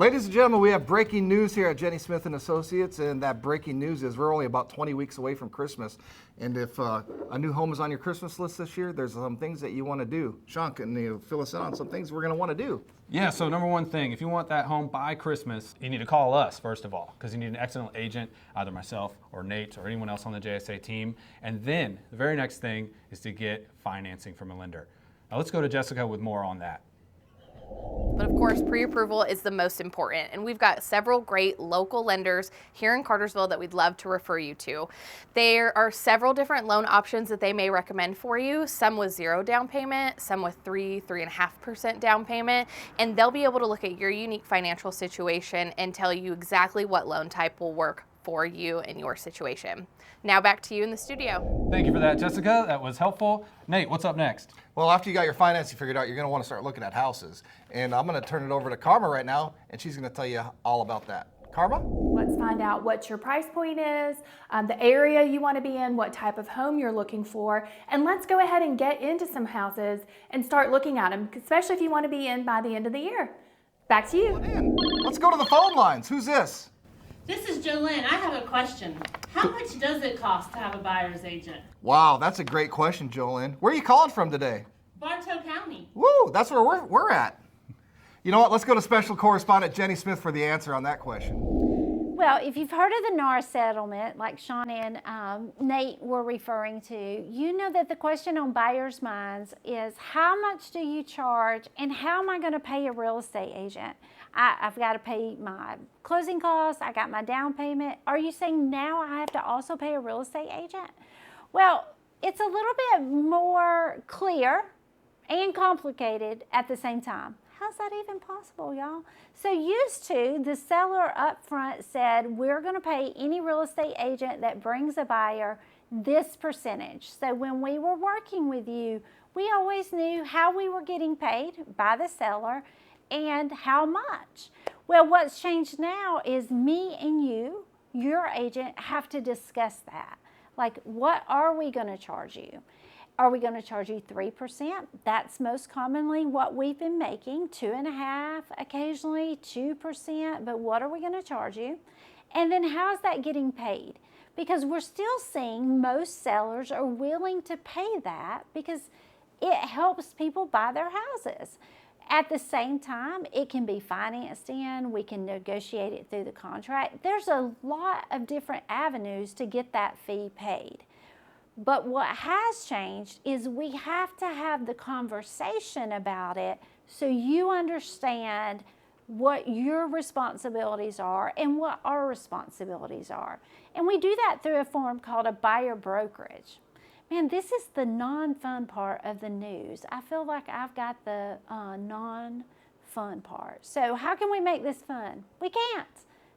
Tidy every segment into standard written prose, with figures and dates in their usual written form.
Ladies and gentlemen, we have breaking news here at Jenny Smith and Associates, and that breaking news is we're only about 20 weeks away from Christmas. And if a new home is on your Christmas list this year, there's some things that you want to do. Sean, can you fill us in on some things we're going to want to do? Yeah, so number one thing, if you want that home by Christmas, you need to call us first of all, because you need an excellent agent, either myself or Nate or anyone else on the JSA team. And then the very next thing is to get financing from a lender. Now let's go to Jessica with more on that. But of course, pre-approval is the most important, and we've got several great local lenders here in Cartersville that we'd love to refer you to. There are several different loan options that they may recommend for you, some with 0 down payment, some with 3.5% down payment, and they'll be able to look at your unique financial situation and tell you exactly what loan type will work for you and your situation. Now back to you in the studio. Thank you for that, Jessica. That was helpful. Nate, what's up next? Well, after you got your financing figured out, you're going to want to start looking at houses. And I'm going to turn it over to Karma right now, and she's going to tell you all about that. Karma? Let's find out what your price point is, the area you want to be in, what type of home you're looking for, and let's go ahead and get into some houses and start looking at them, especially if you want to be in by the end of the year. Back to you. Let's go to the phone lines. Who's this? This is Jolene. I have a question. How much does it cost to have a buyer's agent? Wow, that's a great question, Jolene. Where are you calling from today? Bartow County. Woo, that's where we're at. You know what? Let's go to special correspondent Jenny Smith for the answer on that question. Well, if you've heard of the NAR settlement, like Sean and Nate were referring to, you know that the question on buyers' minds is how much do you charge and how am I going to pay a real estate agent? I've got to pay my closing costs, I got my down payment. Are you saying now I have to also pay a real estate agent? Well, it's a little bit more clear and complicated at the same time. How's that even possible, y'all? So used to, the seller up front said, we're going to pay any real estate agent that brings a buyer this percentage. So when we were working with you, we always knew how we were getting paid by the seller and how much. Well, what's changed now is me and you, your agent, have to discuss that. Like, what are we going to charge you? Are we going to charge you 3%? That's most commonly what we've been making, 2.5%, occasionally 2%, but what are we going to charge you? And then how's that getting paid? Because we're still seeing most sellers are willing to pay that because it helps people buy their houses. At the same time, it can be financed in, we can negotiate it through the contract. There's a lot of different avenues to get that fee paid. But what has changed is we have to have the conversation about it so you understand what your responsibilities are and what our responsibilities are. And we do that through a form called a buyer brokerage. Man, this is the non-fun part of the news. I feel like I've got the non-fun part. So how can we make this fun? We can't.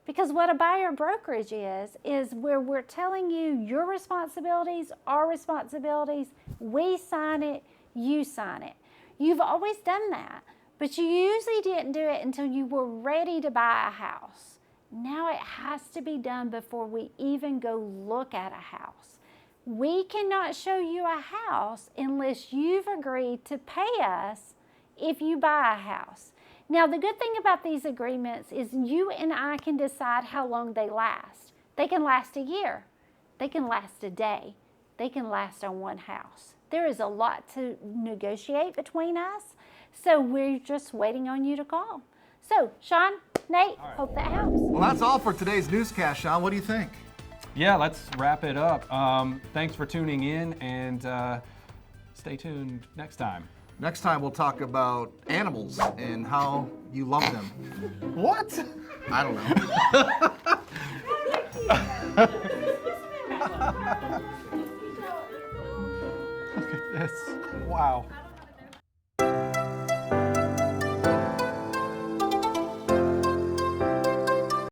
Because what a buyer brokerage is where we're telling you your responsibilities, our responsibilities, we sign it, you sign it. You've always done that, but you usually didn't do it until you were ready to buy a house. Now it has to be done before we even go look at a house. We cannot show you a house unless you've agreed to pay us if you buy a house. Now, the good thing about these agreements is you and I can decide how long they last. They can last a year. They can last a day. They can last on one house. There is a lot to negotiate between us, so we're just waiting on you to call. So, Sean, Nate, hope that helps. Well, that's all for today's newscast, Sean. What do you think? Yeah, let's wrap it up. Thanks for tuning in, and stay tuned next time. Next time we'll talk about animals and how you love them. What? I don't know. Look at this. Wow.